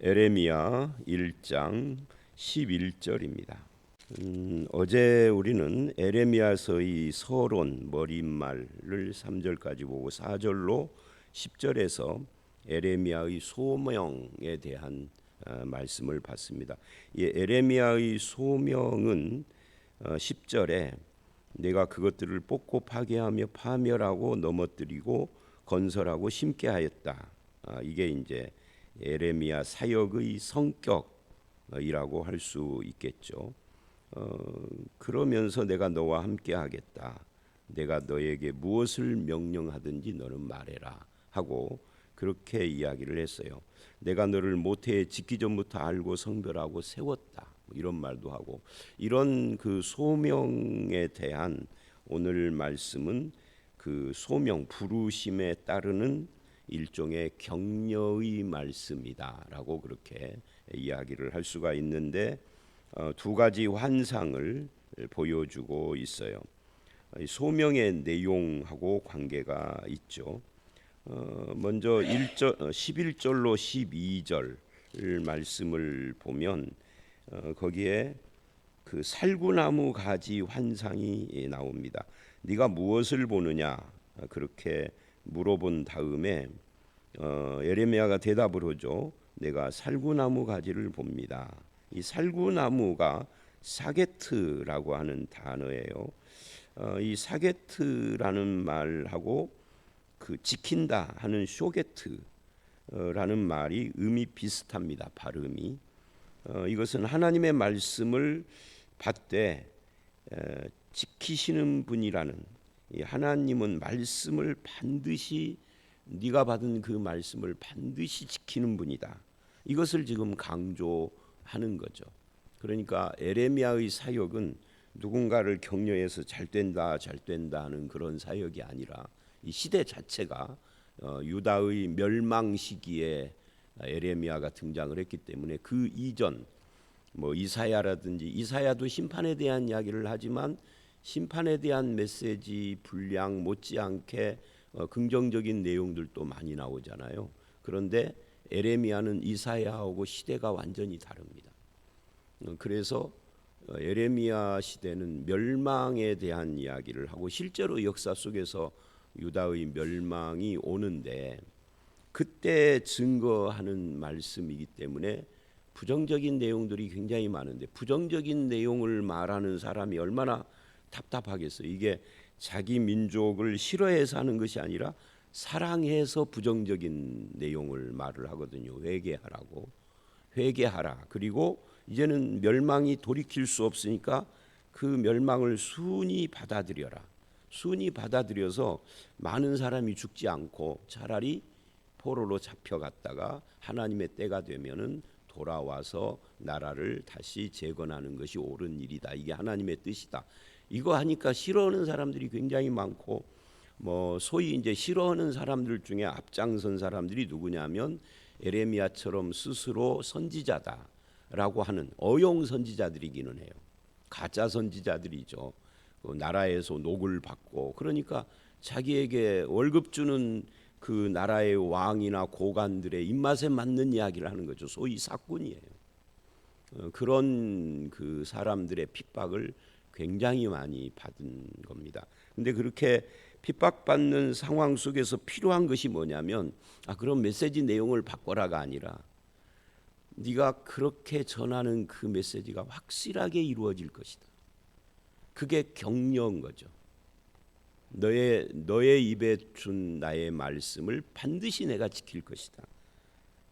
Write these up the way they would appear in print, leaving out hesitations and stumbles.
에레미야 1장 11절입니다. 어제 우리는 에레미야서의 서론 머릿말을 3절까지 보고 4절로 10절에서 에레미야의 소명에 대한 말씀을 봤습니다. 이 에레미야의 소명은 10절에 내가 그것들을 뽑고 파괴하며 파멸하고 넘어뜨리고 건설하고 심게 하였다. 이게 이제 에레미야 사역의 성격이라고 할 수 있겠죠. 그러면서 내가 너와 함께 하겠다. 내가 너에게 무엇을 명령하든지 너는 말해라 하고 그렇게 이야기를 했어요. 내가 너를 모태에 짓기 전부터 알고 성별하고 세웠다. 이런 말도 하고 이런 그 소명에 대한 오늘 말씀은 그 소명 부르심에 따르는 일종의 격려의 말씀이다라고 그렇게 이야기를 할 수가 있는데 두 가지 환상을 보여주고 있어요. 소명의 내용하고 관계가 있죠. 먼저 11절로 12절 말씀을 보면 거기에 그 살구나무 가지 환상이 나옵니다. 네가 무엇을 보느냐 그렇게 물어본 다음에 에레미야가 대답을 하죠. 내가 살구나무 가지를 봅니다. 이 살구나무가 사게트라고 하는 단어예요. 이 사게트라는 말하고 그 지킨다 하는 쇼게트라는 말이 음이 비슷합니다. 발음이. 이것은 하나님의 말씀을 받되 지키시는 분이라는, 하나님은 말씀을 반드시 네가 받은 그 말씀을 반드시 지키는 분이다. 이것을 지금 강조하는 거죠. 그러니까 에레미야의 사역은 누군가를 격려해서 잘 된다 하는 그런 사역이 아니라 이 시대 자체가 유다의 멸망 시기에 에레미야가 등장을 했기 때문에 그 이전 이사야라든지, 이사야도 심판에 대한 이야기를 하지만 심판에 대한 메시지 분량 못지않게 긍정적인 내용들도 많이 나오잖아요. 그런데 에레미야는 이사야하고 시대가 완전히 다릅니다. 그래서 에레미야 시대는 멸망에 대한 이야기를 하고 실제로 역사 속에서 유다의 멸망이 오는데 그때 증거하는 말씀이기 때문에 부정적인 내용들이 굉장히 많은데, 부정적인 내용을 말하는 사람이 얼마나 답답하겠어요. 이게 자기 민족을 싫어해서 하는 것이 아니라 사랑해서 부정적인 내용을 말을 하거든요. 회개하라고. 회개하라. 그리고 이제는 멸망이 돌이킬 수 없으니까 그 멸망을 순히 받아들여라. 순히 받아들여서 많은 사람이 죽지 않고 차라리 포로로 잡혀갔다가 하나님의 때가 되면은 돌아와서 나라를 다시 재건하는 것이 옳은 일이다. 이게 하나님의 뜻이다. 이거 하니까 싫어하는 사람들이 굉장히 많고, 소위 이제 싫어하는 사람들 중에 앞장선 사람들이 누구냐면 에레미야처럼 스스로 선지자다라고 하는 어용 선지자들이기는 해요. 가짜 선지자들이죠. 나라에서 녹을 받고, 그러니까 자기에게 월급 주는 그 나라의 왕이나 고관들의 입맛에 맞는 이야기를 하는 거죠. 소위 사꾼이에요. 그런 그 사람들의 핍박을 굉장히 많이 받은 겁니다. 근데 그렇게 핍박받는 상황 속에서 필요한 것이 뭐냐면 그런 메시지 내용을 바꿔라가 아니라 네가 그렇게 전하는 그 메시지가 확실하게 이루어질 것이다. 그게 격려인 거죠. 너의 입에 준 나의 말씀을 반드시 내가 지킬 것이다.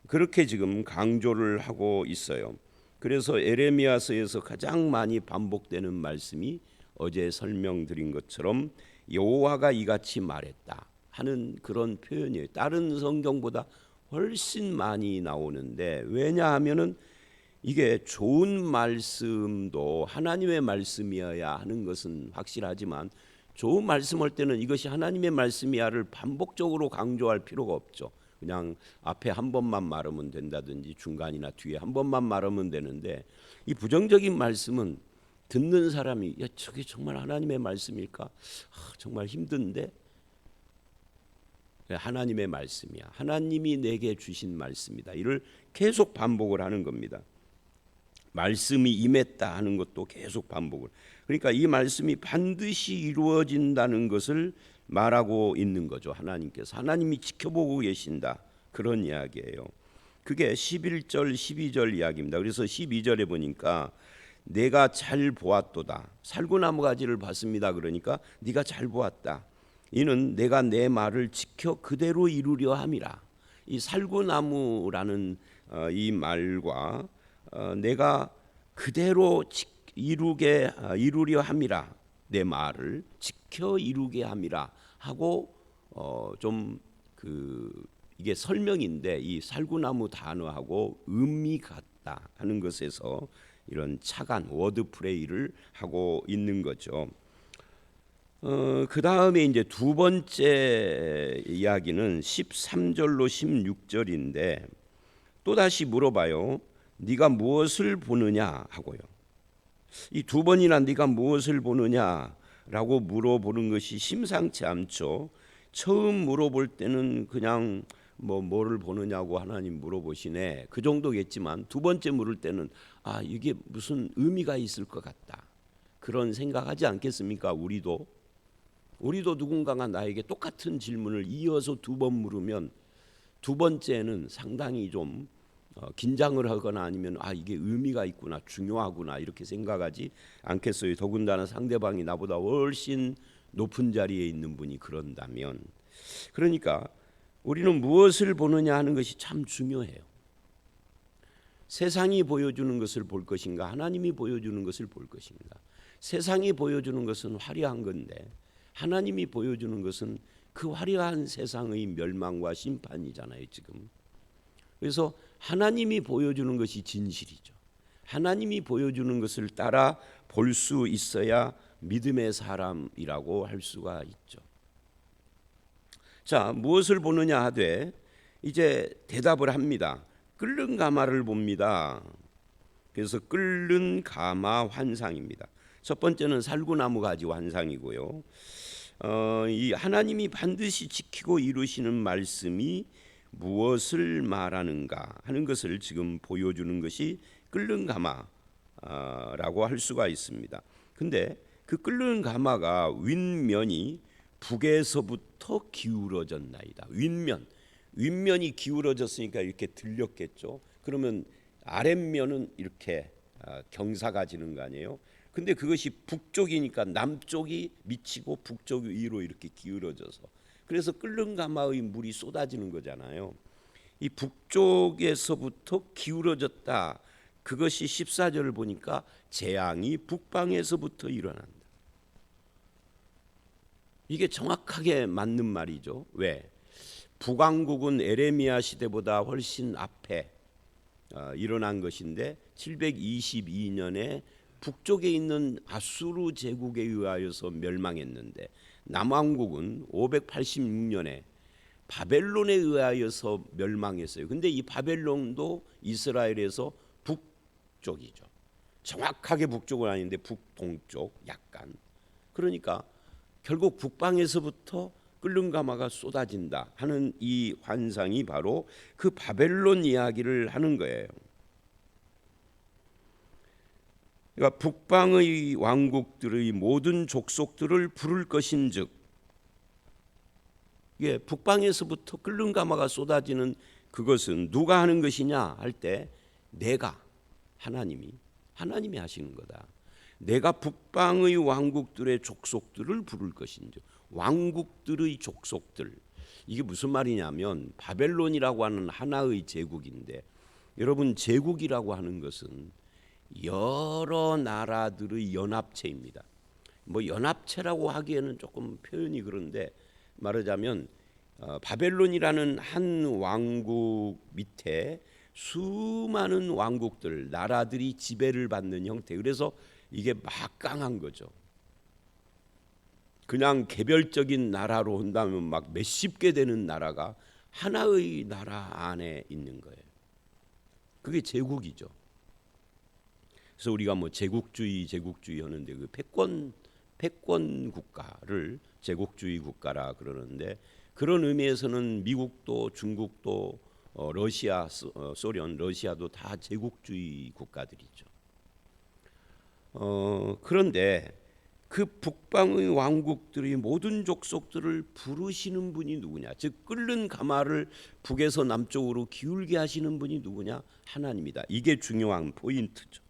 그렇게 지금 강조를 하고 있어요. 그래서 에레미야서에서 가장 많이 반복되는 말씀이 어제 설명드린 것처럼 여호와가 이같이 말했다 하는 그런 표현이에요. 다른 성경보다 훨씬 많이 나오는데, 왜냐하면은 이게 좋은 말씀도 하나님의 말씀이어야 하는 것은 확실하지만 좋은 말씀할 때는 이것이 하나님의 말씀이야를 반복적으로 강조할 필요가 없죠. 그냥 앞에 한 번만 말하면 된다든지 중간이나 뒤에 한 번만 말하면 되는데, 이 부정적인 말씀은 듣는 사람이 저게 정말 하나님의 말씀일까? 정말 힘든데 하나님의 말씀이야. 하나님이 내게 주신 말씀이다. 이를 계속 반복을 하는 겁니다. 말씀이 임했다 하는 것도 계속 반복을. 그러니까 이 말씀이 반드시 이루어진다는 것을 말하고 있는 거죠. 하나님께서. 하나님이 지켜보고 계신다. 그런 이야기예요. 그게 11절 12절 이야기입니다. 그래서 12절에 보니까 내가 잘 보았도다. 살구나무 가지를 봤습니다. 그러니까 네가 잘 보았다. 이는 내가 내 말을 지켜 그대로 이루려 함이라. 이 살구나무라는 이 말과 내가 그대로 이루려 함이라. 내 말을 지켜 이루게 함이라 하고 좀 이게 설명인데 이 살구나무 단어하고 의미 같다 하는 것에서 이런 착안 워드 플레이를 하고 있는 거죠. 그 다음에 이제 두 번째 이야기는 13절로 16절인데 또 다시 물어봐요. 네가 무엇을 보느냐 하고요. 이 두 번이나 네가 무엇을 보느냐라고 물어보는 것이 심상치 않죠. 처음 물어볼 때는 그냥 뭐를 보느냐고 하나님 물어보시네 그 정도겠지만 두 번째 물을 때는 이게 무슨 의미가 있을 것 같다 그런 생각하지 않겠습니까? 우리도 누군가가 나에게 똑같은 질문을 이어서 두 번 물으면 두 번째는 상당히 좀 긴장을 하거나 아니면 이게 의미가 있구나 중요하구나 이렇게 생각하지 않겠어요? 더군다나 상대방이 나보다 훨씬 높은 자리에 있는 분이 그런다면. 그러니까 우리는 무엇을 보느냐 하는 것이 참 중요해요. 세상이 보여주는 것을 볼 것인가 하나님이 보여주는 것을 볼 것인가. 세상이 보여주는 것은 화려한 건데 하나님이 보여주는 것은 그 화려한 세상의 멸망과 심판이잖아요 지금. 그래서 하나님이 보여주는 것이 진실이죠. 하나님이 보여주는 것을 따라 볼 수 있어야 믿음의 사람이라고 할 수가 있죠. 자, 무엇을 보느냐 하되 이제 대답을 합니다. 끓는 가마를 봅니다. 그래서 끓는 가마 환상입니다. 첫 번째는 살구나무 가지 환상이고요. 이 하나님이 반드시 지키고 이루시는 말씀이 무엇을 말하는가 하는 것을 지금 보여주는 것이 끓는 가마라고 할 수가 있습니다. 근데 그 끓는 가마가 윗면이 북에서부터 기울어졌나이다. 윗면이 기울어졌으니까 이렇게 들렸겠죠. 그러면 아랫면은 이렇게 경사가 지는 거 아니에요. 근데 그것이 북쪽이니까 남쪽이 미치고 북쪽 위로 이렇게 기울어져서 그래서 끓는 가마의 물이 쏟아지는 거잖아요. 이 북쪽에서부터 기울어졌다. 그것이 14절을 보니까 재앙이 북방에서부터 일어난다. 이게 정확하게 맞는 말이죠. 왜? 북왕국은 에레미야 시대보다 훨씬 앞에 일어난 것인데 722년에 북쪽에 있는 아수르 제국에 의하여서 멸망했는데 남왕국은 586년에 바벨론에 의하여서 멸망했어요. 근데 이 바벨론도 이스라엘에서 북쪽이죠. 정확하게 북쪽은 아닌데 북동쪽 약간. 그러니까 결국 북방에서부터 끓는 가마가 쏟아진다 하는 이 환상이 바로 그 바벨론 이야기를 하는 거예요. 그러니까 북방의 왕국들의 모든 족속들을 부를 것인즉, 예, 북방에서부터 끓는 가마가 쏟아지는 그것은 누가 하는 것이냐 할 때 내가 하나님이 하시는 거다. 내가 북방의 왕국들의 족속들을 부를 것인즉, 왕국들의 족속들, 이게 무슨 말이냐면 바벨론이라고 하는 하나의 제국인데, 여러분 제국이라고 하는 것은 여러 나라들의 연합체입니다. 뭐 연합체라고 하기에는 조금 표현이 그런데 말하자면 바벨론이라는 한 왕국 밑에 수많은 왕국들, 나라들이 지배를 받는 형태. 그래서 이게 막강한 거죠. 그냥 개별적인 나라로 한다면 막 몇십 개 되는 나라가 하나의 나라 안에 있는 거예요. 그게 제국이죠. 그래서 우리가 뭐 제국주의 하는데 그 패권 국가를 제국주의 국가라 그러는데 그런 의미에서는 미국도 중국도 러시아, 소련, 러시아도 다 제국주의 국가들이죠. 그런데 그 북방의 왕국들이 모든 족속들을 부르시는 분이 누구냐? 즉 끓는 가마를 북에서 남쪽으로 기울게 하시는 분이 누구냐? 하나님이다. 이게 중요한 포인트죠.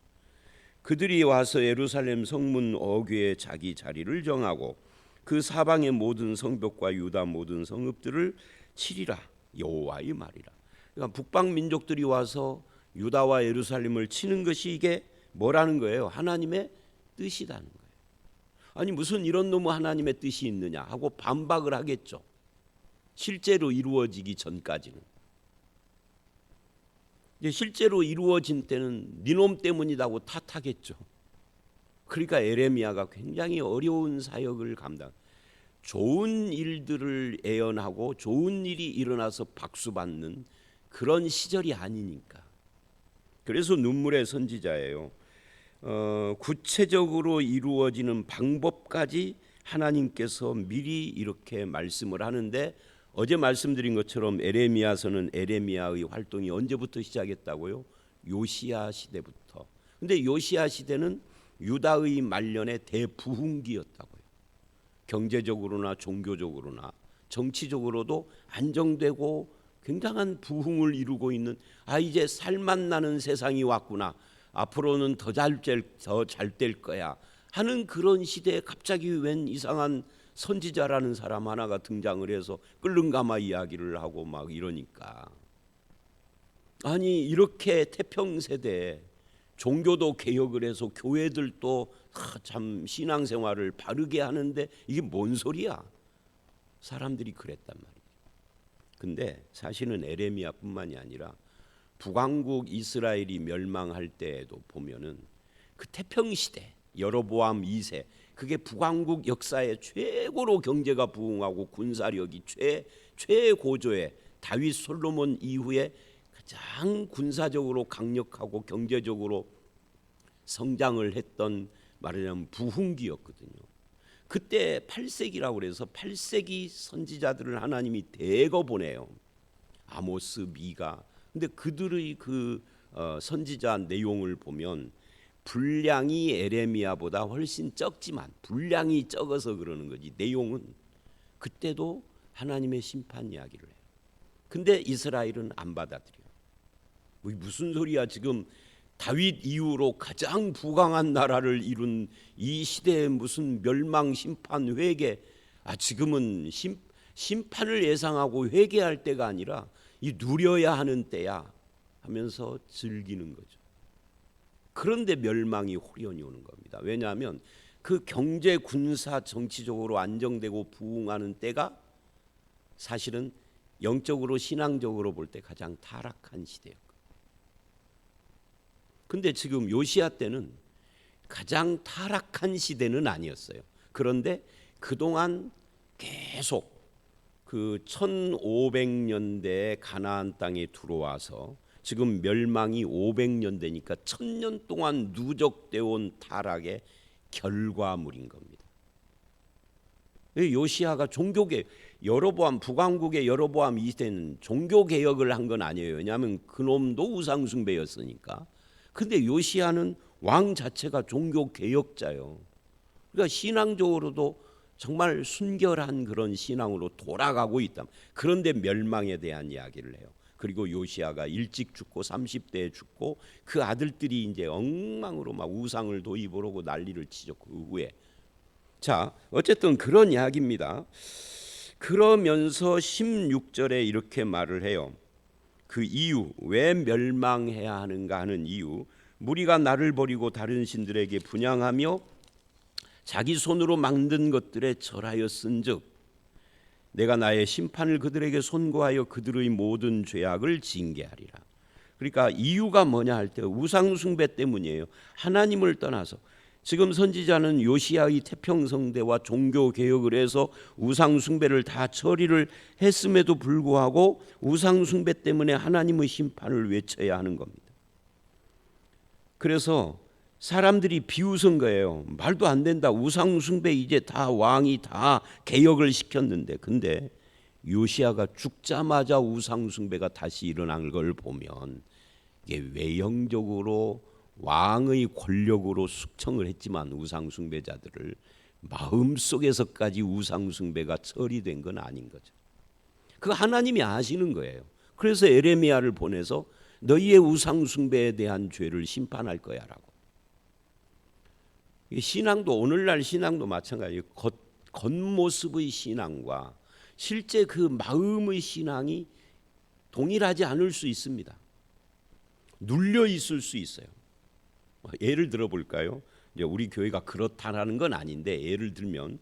그들이 와서 예루살렘 성문 어귀에 자기 자리를 정하고 그 사방의 모든 성벽과 유다 모든 성읍들을 치리라. 여호와의 말이라. 그러니까 북방 민족들이 와서 유다와 예루살렘을 치는 것이 이게 뭐라는 거예요? 하나님의 뜻이라는 거예요. 아니 무슨 이런 놈의 하나님의 뜻이 있느냐 하고 반박을 하겠죠. 실제로 이루어지기 전까지는. 이제 실제로 이루어진 때는 니놈 때문이라고 탓하겠죠. 그러니까 에레미야가 굉장히 어려운 사역을 감당. 좋은 일들을 예언하고 좋은 일이 일어나서 박수 받는 그런 시절이 아니니까. 그래서 눈물의 선지자예요. 구체적으로 이루어지는 방법까지 하나님께서 미리 이렇게 말씀을 하는데, 어제 말씀드린 것처럼 에레미야서는 에레미야의 활동이 언제부터 시작했다고요? 요시야 시대부터. 근데 요시야 시대는 유다의 말년의 대부흥기였다고요. 경제적으로나 종교적으로나 정치적으로도 안정되고 굉장한 부흥을 이루고 있는, 이제 살맛나는 세상이 왔구나, 앞으로는 더 잘 될 거야 하는 그런 시대에 갑자기 웬 이상한 선지자라는 사람 하나가 등장을 해서 끓는 가마 이야기를 하고 막 이러니까, 아니 이렇게 태평세대에 종교도 개혁을 해서 교회들도 참 신앙생활을 바르게 하는데 이게 뭔 소리야? 사람들이 그랬단 말이에요. 근데 사실은 에레미야뿐만이 아니라 북왕국 이스라엘이 멸망할 때에도 보면은 그 태평시대 여로보암 2세, 그게 북왕국 역사의 최고로 경제가 부흥하고 군사력이 최고조에 다윗 솔로몬 이후에 가장 군사적으로 강력하고 경제적으로 성장을 했던, 말하자면 부흥기였거든요. 그때 8세기라고 그래서 8세기 선지자들을 하나님이 대거 보내요. 아모스, 미가. 근데 그들의 그 선지자 내용을 보면 분량이 에레미야보다 훨씬 적지만, 분량이 적어서 그러는 거지 내용은 그때도 하나님의 심판 이야기를 해요. 근데 이스라엘은 안 받아들여요. 무슨 소리야, 지금 다윗 이후로 가장 부강한 나라를 이룬 이 시대에 무슨 멸망, 심판, 회개, 지금은 심판을 예상하고 회개할 때가 아니라 이 누려야 하는 때야 하면서 즐기는 거죠. 그런데 멸망이 호련히 오는 겁니다. 왜냐하면 그 경제, 군사, 정치적으로 안정되고 부흥하는 때가 사실은 영적으로 신앙적으로 볼 때 가장 타락한 시대였거든요. 근데 지금 요시야 때는 가장 타락한 시대는 아니었어요. 그런데 그동안 계속 그 1500년대에 가나안 땅에 들어와서 지금 멸망이 500년 되니까 1000년 동안 누적되어 온 타락의 결과물인 겁니다. 요시야가 종교개혁, 여로보암, 북왕국의 여로보암 2세는 종교개혁을 한 건 아니에요. 왜냐하면 그놈도 우상숭배였으니까. 근데 요시야는 왕 자체가 종교개혁자예요. 그러니까 신앙적으로도 정말 순결한 그런 신앙으로 돌아가고 있다. 그런데 멸망에 대한 이야기를 해요. 그리고 요시야가 일찍 죽고 30대에 죽고 그 아들들이 이제 엉망으로 막 우상을 도입으로 난리를 치죠. 그 후에. 자, 어쨌든 그런 이야기입니다. 그러면서 16절에 이렇게 말을 해요. 그 이유, 왜 멸망해야 하는가 하는 이유, 무리가 나를 버리고 다른 신들에게 분향하며 자기 손으로 만든 것들에 절하였은즉 내가 나의 심판을 그들에게 선고하여 그들의 모든 죄악을 징계하리라. 그러니까 이유가 뭐냐 할 때 우상 숭배 때문이에요. 하나님을 떠나서 지금 선지자는 요시야의 태평성대와 종교 개혁을 해서 우상 숭배를 다 처리를 했음에도 불구하고 우상 숭배 때문에 하나님의 심판을 외쳐야 하는 겁니다. 그래서 사람들이 비웃은 거예요. 말도 안 된다. 우상 숭배 이제 다 왕이 다 개혁을 시켰는데. 근데 요시야가 죽자마자 우상 숭배가 다시 일어난 걸 보면 이게 외형적으로 왕의 권력으로 숙청을 했지만 우상 숭배자들을 마음속에서까지 우상 숭배가 처리된 건 아닌 거죠. 그 하나님이 아시는 거예요. 그래서 에레미야를 보내서 너희의 우상 숭배에 대한 죄를 심판할 거야라고. 신앙도 오늘날 신앙도 마찬가지예요. 겉모습의 신앙과 실제 그 마음의 신앙이 동일하지 않을 수 있습니다. 눌려 있을 수 있어요. 예를 들어 볼까요? 이제 우리 교회가 그렇다라는 건 아닌데 예를 들면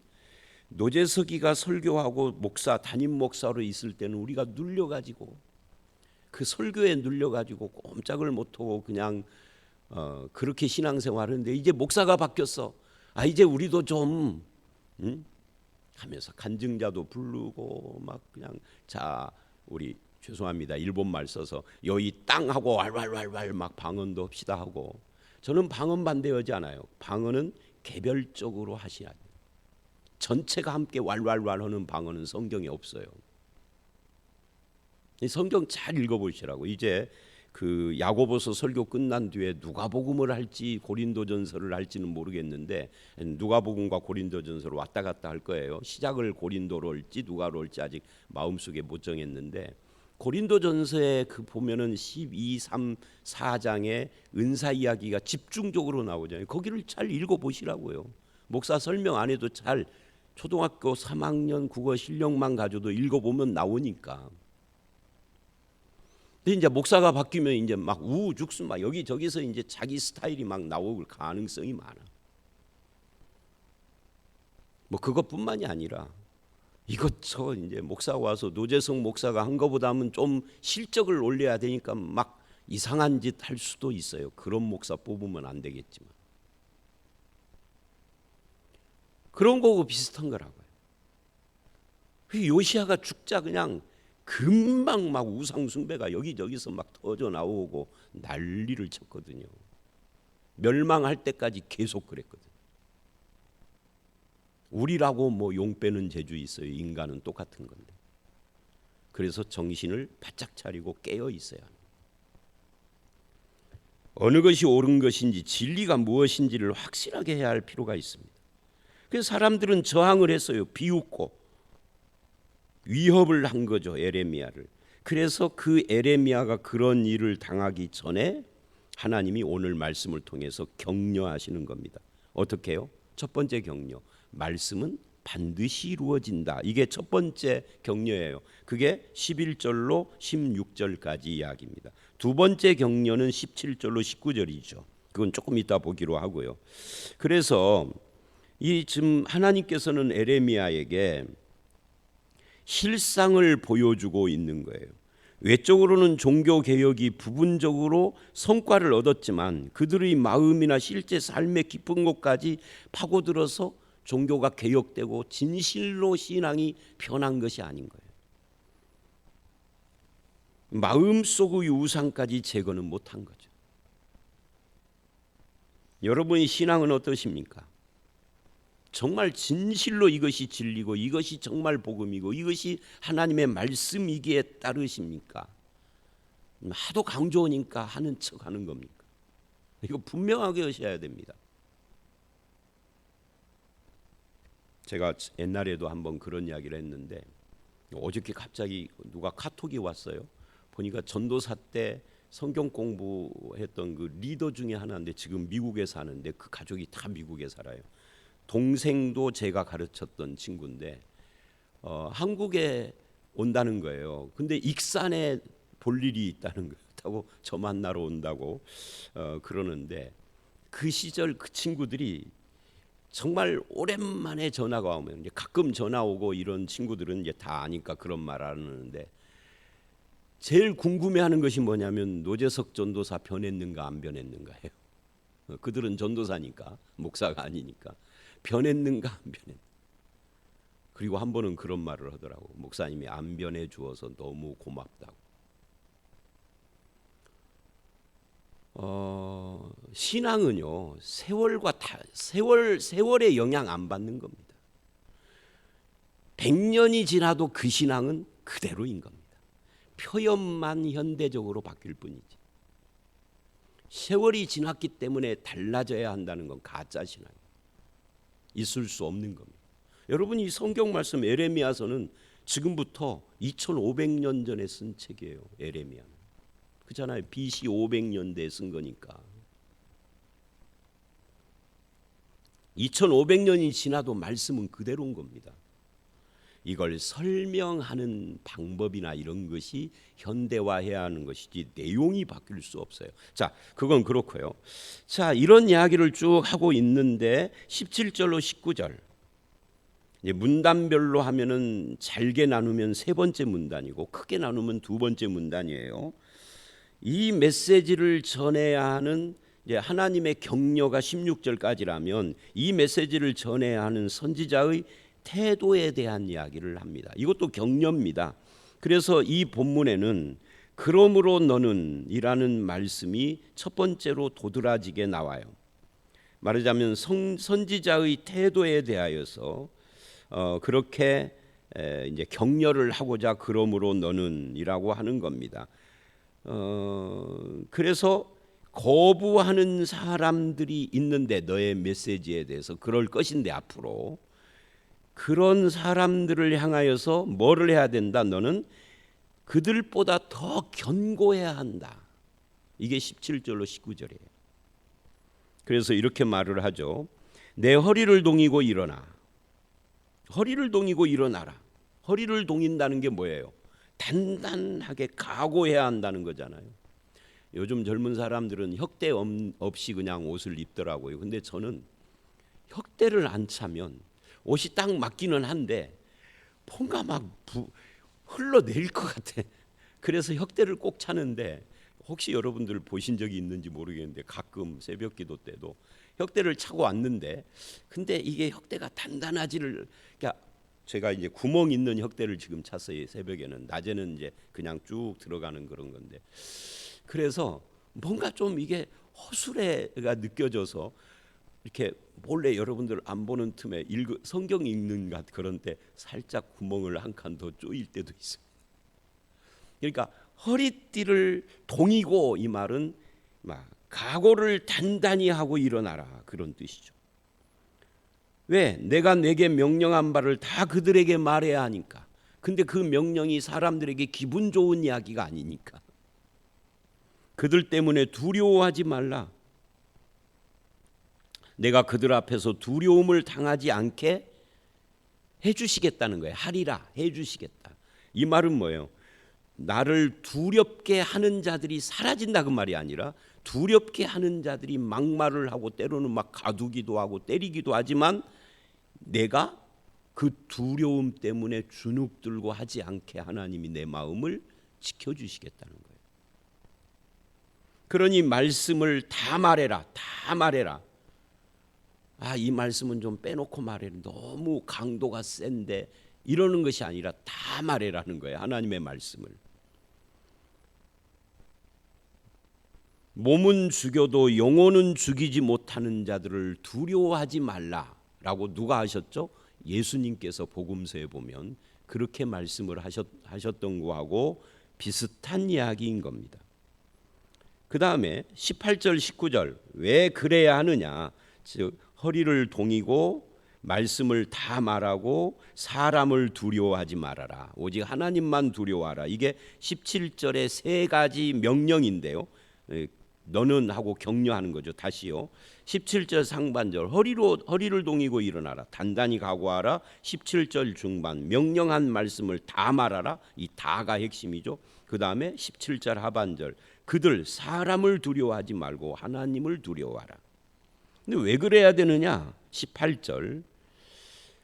노재석이가 설교하고 목사 담임 목사로 있을 때는 우리가 눌려 가지고 그 설교에 눌려 가지고 꼼짝을 못 하고 그냥 그렇게 신앙생활하는데 이제 목사가 바뀌었어. 이제 우리도 좀 하면서 간증자도 부르고 막 그냥 자 우리 죄송합니다 일본 말 써서 여기 땅하고 왈왈왈왈 막 방언도 합시다 하고 저는 방언 반대하지 않아요. 방언은 개별적으로 하셔야 돼요. 전체가 함께 왈왈왈 하는 방언은 성경에 없어요. 성경 잘 읽어보시라고. 이제 그 야고보서 설교 끝난 뒤에 누가복음을 할지 고린도전서를 할지는 모르겠는데 누가복음과 고린도전서로 왔다 갔다 할 거예요. 시작을 고린도로 할지 누가로 할지 아직 마음속에 못 정했는데 고린도전서에 그 보면은 12, 3, 4장에 은사 이야기가 집중적으로 나오잖아요. 거기를 잘 읽어보시라고요. 목사 설명 안 해도 잘 초등학교 3학년 국어 실력만 가져도 읽어보면 나오니까. 근데 이제 목사가 바뀌면 이제 막 우죽순 막 여기저기서 이제 자기 스타일이 막 나올 가능성이 많아. 뭐 그것뿐만이 아니라 이것저것 이제 목사가 와서 노재석 목사가 한 거보다는 좀 실적을 올려야 되니까 막 이상한 짓 할 수도 있어요. 그런 목사 뽑으면 안 되겠지만 그런 거고 비슷한 거라고요. 요시야가 죽자 그냥 금방 막 우상 숭배가 여기저기서 막 터져 나오고 난리를 쳤거든요. 멸망할 때까지 계속 그랬거든요. 우리라고 뭐 용 빼는 재주 있어요. 인간은 똑같은 건데. 그래서 정신을 바짝 차리고 깨어 있어야 합니다. 어느 것이 옳은 것인지 진리가 무엇인지를 확실하게 해야 할 필요가 있습니다. 그래서 사람들은 저항을 했어요. 비웃고 위협을 한 거죠. 에레미야를. 그래서 그 에레미야가 그런 일을 당하기 전에 하나님이 오늘 말씀을 통해서 격려하시는 겁니다. 어떻게 해요? 첫 번째 격려. 말씀은 반드시 이루어진다. 이게 첫 번째 격려예요. 그게 11절로 16절까지 이야기입니다. 두 번째 격려는 17절로 19절이죠. 그건 조금 이따 보기로 하고요. 그래서 이 지금 하나님께서는 에레미야에게 실상을 보여주고 있는 거예요. 외적으로는 종교 개혁이 부분적으로 성과를 얻었지만 그들의 마음이나 실제 삶의 깊은 곳까지 파고들어서 종교가 개혁되고 진실로 신앙이 변한 것이 아닌 거예요. 마음속의 우상까지 제거는 못한 거죠. 여러분의 신앙은 어떠십니까? 정말 진실로 이것이 진리고 이것이 정말 복음이고 이것이 하나님의 말씀이기에 따르십니까? 하도 강조하니까 하는 척 하는 겁니까? 이거 분명하게 하셔야 됩니다. 제가 옛날에도 한번 그런 이야기를 했는데 어저께 갑자기 누가 카톡이 왔어요. 보니까 전도사 때 성경 공부했던 그 리더 중에 하나인데 지금 미국에 사는데 그 가족이 다 미국에 살아요. 동생도 제가 가르쳤던 친구인데 한국에 온다는 거예요. 근데 익산에 볼 일이 있다는 거예요. 그렇다고 저 만나러 온다고 그러는데 그 시절 그 친구들이 정말 오랜만에 전화가 오면 이제 가끔 전화 오고 이런 친구들은 이제 다 아니까 그런 말 안 하는데 제일 궁금해하는 것이 뭐냐면 노재석 전도사 변했는가 안 변했는가예요. 그들은 전도사니까 목사가 아니니까 변했는가 안 변했는가. 그리고 한 번은 그런 말을 하더라고. 목사님이 안 변해 주어서 너무 고맙다고. 신앙은요 세월과 세월에 영향 안 받는 겁니다. 100년이 지나도 그 신앙은 그대로인 겁니다. 표현만 현대적으로 바뀔 뿐이지. 세월이 지났기 때문에 달라져야 한다는 건 가짜 신앙이에요. 있을 수 없는 겁니다. 여러분, 이 성경 말씀 에레미야서는 지금부터 2500년 전에 쓴 책이에요. 에레미야는. 그렇잖아요. BC 500년대에 쓴 거니까. 2500년이 지나도 말씀은 그대로인 겁니다. 이걸 설명하는 방법이나 이런 것이 현대화해야 하는 것이지 내용이 바뀔 수 없어요. 자, 그건 그렇고요. 자, 이런 이야기를 쭉 하고 있는데 17절로 19절 이제 문단별로 하면은 잘게 나누면 세 번째 문단이고 크게 나누면 두 번째 문단이에요. 이 메시지를 전해야 하는 이제 하나님의 격려가 16절까지라면 이 메시지를 전해야 하는 선지자의 태도에 대한 이야기를 합니다. 이것도 격려입니다. 그래서 이 본문에는 그러므로 너는 이라는 말씀이 첫 번째로 도드라지게 나와요. 말하자면 선지자의 태도에 대하여서 그렇게 이제 격려를 하고자 그러므로 너는 이라고 하는 겁니다. 그래서 거부하는 사람들이 있는데 너의 메시지에 대해서 그럴 것인데 앞으로 그런 사람들을 향하여서 뭐를 해야 된다? 너는 그들보다 더 견고해야 한다. 이게 17절로 19절이에요. 그래서 이렇게 말을 하죠. 내 허리를 동이고 일어나. 허리를 동이고 일어나라. 허리를 동인다는 게 뭐예요? 단단하게 각오해야 한다는 거잖아요. 요즘 젊은 사람들은 혁대 없이 그냥 옷을 입더라고요. 근데 저는 혁대를 안 차면 옷이 딱 맞기는 한데 뭔가 막 흘러내릴 것 같아. 그래서 혁대를 꼭 차는데 혹시 여러분들 보신 적이 있는지 모르겠는데 가끔 새벽기도 때도 혁대를 차고 왔는데 근데 이게 혁대가 단단하지를 그러니까 제가 이제 구멍 있는 혁대를 지금 찼어요. 새벽에는. 낮에는 이제 그냥 쭉 들어가는 그런 건데 그래서 뭔가 좀 이게 허술해가 느껴져서 이렇게 몰래 여러분들 안 보는 틈에 성경 읽는 것 그런 때 살짝 구멍을 한 칸 더 쪼일 때도 있어요. 그러니까 허리띠를 동이고 이 말은 막 각오를 단단히 하고 일어나라 그런 뜻이죠. 왜? 내가 내게 명령한 바를 다 그들에게 말해야 하니까. 근데 그 명령이 사람들에게 기분 좋은 이야기가 아니니까. 그들 때문에 두려워하지 말라. 내가 그들 앞에서 두려움을 당하지 않게 해주시겠다는 거예요. 하리라 해주시겠다. 이 말은 뭐예요? 나를 두렵게 하는 자들이 사라진다 그 말이 아니라 두렵게 하는 자들이 막말을 하고 때로는 막 가두기도 하고 때리기도 하지만 내가 그 두려움 때문에 주눅들고 하지 않게 하나님이 내 마음을 지켜주시겠다는 거예요. 그러니 말씀을 다 말해라. 다 말해라. 이 말씀은 좀 빼놓고 말해라. 너무 강도가 센데 이러는 것이 아니라 다 말해라는 거예요. 하나님의 말씀을. 몸은 죽여도 영혼은 죽이지 못하는 자들을 두려워하지 말라라고 누가 하셨죠? 예수님께서 복음서에 보면 그렇게 말씀을 하셨던 거하고 비슷한 이야기인 겁니다. 그 다음에 18절 19절 왜 그래야 하느냐, 즉 허리를 동이고 말씀을 다 말하고 사람을 두려워하지 말아라. 오직 하나님만 두려워하라. 이게 17절의 세 가지 명령인데요. 너는 하고 격려하는 거죠. 다시요. 17절 상반절 허리를 동이고 일어나라. 단단히 각오하라. 17절 중반 명령한 말씀을 다 말하라. 이 다가 핵심이죠. 그 다음에 17절 하반절 그들 사람을 두려워하지 말고 하나님을 두려워하라. 근데 왜 그래야 되느냐? 18절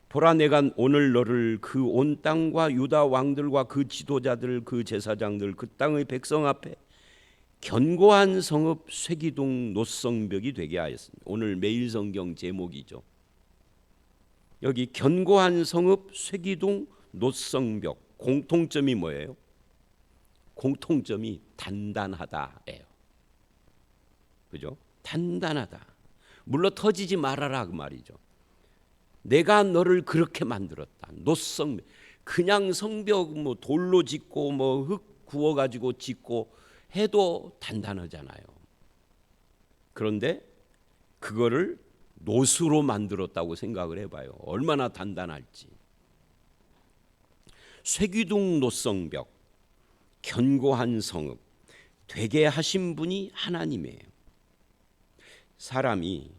보라 내가 오늘 너를 그 온 땅과 유다 왕들과 그 지도자들 그 제사장들 그 땅의 백성 앞에 견고한 성읍 쇠기둥 노성벽이 되게 하였습니다. 오늘 매일 성경 제목이죠. 여기 견고한 성읍 쇠기둥 노성벽 공통점이 뭐예요? 공통점이 단단하다예요. 그죠? 단단하다. 물러 터지지 말아라 그 말이죠. 내가 너를 그렇게 만들었다. 노성벽. 그냥 성벽 뭐 돌로 짓고 뭐 흙 구워 가지고 짓고 해도 단단하잖아요. 그런데 그거를 노수로 만들었다고 생각을 해봐요. 얼마나 단단할지. 쇠기둥 노성벽, 견고한 성읍 되게 하신 분이 하나님이에요. 사람이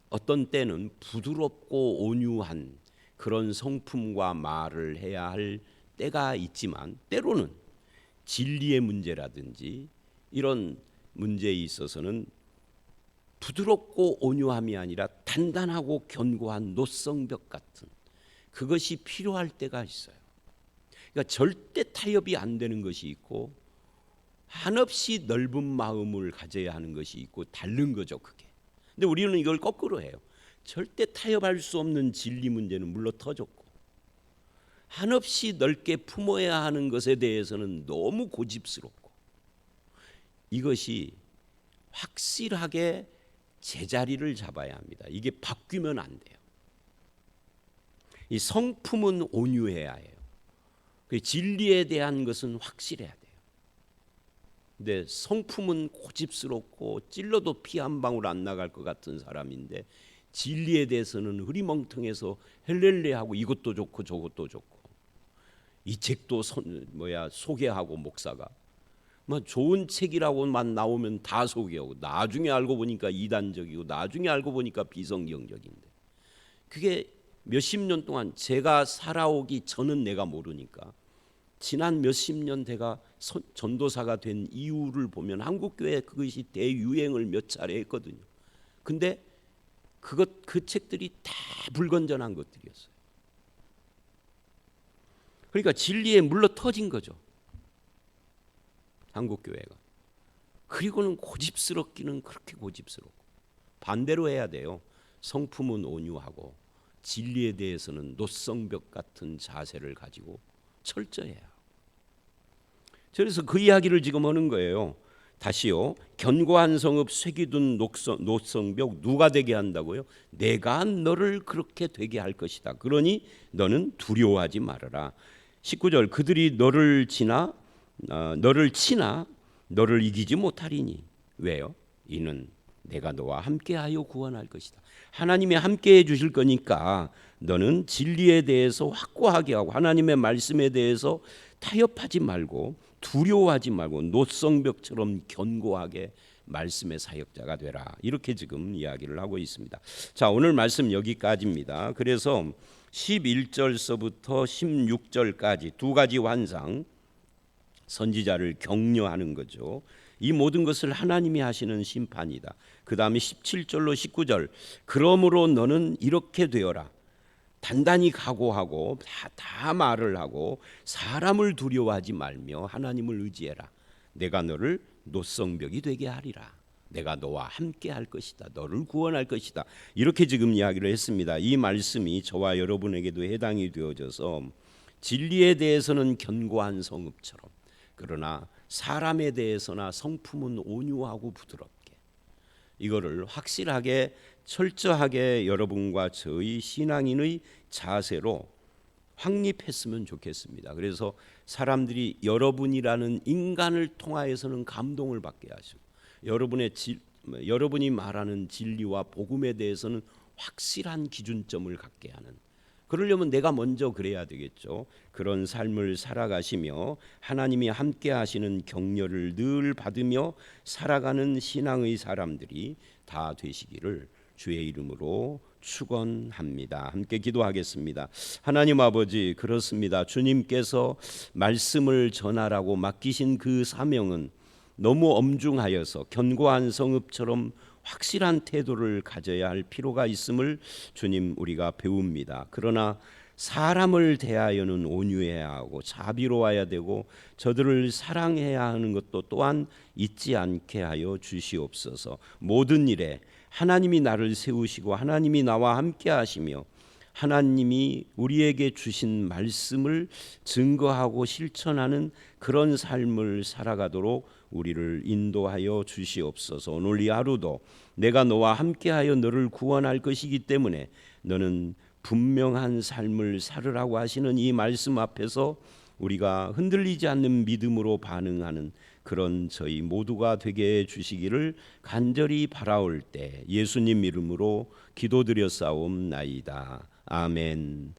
어떤 때는 부드럽고 온유한 그런 성품과 말을 해야 할 때가 있지만 때로는 진리의 문제라든지 이런 문제에 있어서는 부드럽고 온유함이 아니라 단단하고 견고한 노성벽 같은 그것이 필요할 때가 있어요. 그러니까 절대 타협이 안 되는 것이 있고 한없이 넓은 마음을 가져야 하는 것이 있고 다른 거죠, 그게. 근데 우리는 이걸 거꾸로 해요. 절대 타협할 수 없는 진리 문제는 물러 터졌고 한없이 넓게 품어야 하는 것에 대해서는 너무 고집스럽고 이것이 확실하게 제자리를 잡아야 합니다. 이게 바뀌면 안 돼요. 이 성품은 온유해야 해요. 진리에 대한 것은 확실해야 돼요. 근데 성품은 고집스럽고 찔러도 피 한 방울 안 나갈 것 같은 사람인데 진리에 대해서는 흐리멍텅해서 헬렐레하고 이것도 좋고 저것도 좋고 이 책도 소개하고 목사가 뭐 좋은 책이라고만 나오면 다 소개하고 나중에 알고 보니까 이단적이고 나중에 알고 보니까 비성경적인데 그게 몇십 년 동안 제가 살아오기 전은 내가 모르니까 지난 몇십 년 제가 전도사가 된 이유를 보면 한국교회 그것이 대유행을 몇 차례 했거든요. 근데 그 책들이 다 불건전한 것들이었어요. 그러니까 진리에 물러 터진 거죠. 한국교회가. 그리고는 고집스럽기는 그렇게 고집스럽고 반대로 해야 돼요. 성품은 온유하고 진리에 대해서는 노성벽 같은 자세를 가지고 철저해야 해요. 그래서 그 이야기를 지금 하는 거예요. 다시요. 견고한 성읍 쇠기둔 노성벽 누가 되게 한다고요? 내가 너를 그렇게 되게 할 것이다. 그러니 너는 두려워하지 말아라. 19절 그들이 너를 치나 너를 이기지 못하리니 왜요? 이는 내가 너와 함께하여 구원할 것이다. 하나님이 함께해 주실 거니까 너는 진리에 대해서 확고하게 하고 하나님의 말씀에 대해서 타협하지 말고 두려워하지 말고 노성벽처럼 견고하게 말씀의 사역자가 되라. 이렇게 지금 이야기를 하고 있습니다. 자, 오늘 말씀 여기까지입니다. 그래서 11절서부터 16절까지 두 가지 환상 선지자를 격려하는 거죠. 이 모든 것을 하나님이 하시는 심판이다. 그 다음에 17절로 19절 그러므로 너는 이렇게 되어라. 단단히 각오하고 다 말을 하고 사람을 두려워하지 말며 하나님을 의지해라. 내가 너를 노성벽이 되게 하리라. 내가 너와 함께 할 것이다. 너를 구원할 것이다. 이렇게 지금 이야기를 했습니다. 이 말씀이 저와 여러분에게도 해당이 되어져서 진리에 대해서는 견고한 성읍처럼 그러나 사람에 대해서나 성품은 온유하고 부드럽게 이거를 확실하게 철저하게 여러분과 저희 신앙인의 자세로 확립했으면 좋겠습니다. 그래서 사람들이 여러분이라는 인간을 통하여서는 감동을 받게 하시고 여러분이 말하는 진리와 복음에 대해서는 확실한 기준점을 갖게 하는 그러려면 내가 먼저 그래야 되겠죠. 그런 삶을 살아가시며 하나님이 함께 하시는 격려를 늘 받으며 살아가는 신앙의 사람들이 다 되시기를 주의 이름으로 축원합니다. 함께 기도하겠습니다. 하나님 아버지 그렇습니다. 주님께서 말씀을 전하라고 맡기신 그 사명은 너무 엄중하여서 견고한 성읍처럼 확실한 태도를 가져야 할 필요가 있음을 주님 우리가 배웁니다. 그러나 사람을 대하여는 온유해야 하고 자비로워야 되고 저들을 사랑해야 하는 것도 또한 잊지 않게 하여 주시옵소서. 모든 일에 하나님이 나를 세우시고 하나님이 나와 함께 하시며 하나님이 우리에게 주신 말씀을 증거하고 실천하는 그런 삶을 살아가도록 우리를 인도하여 주시옵소서. 오늘 이 하루도 내가 너와 함께하여 너를 구원할 것이기 때문에 너는 분명한 삶을 살으라고 하시는 이 말씀 앞에서 우리가 흔들리지 않는 믿음으로 반응하는 그런 저희 모두가 되게 해 주시기를 간절히 바라올 때 예수님 이름으로 기도드려 싸움나이다. 아멘.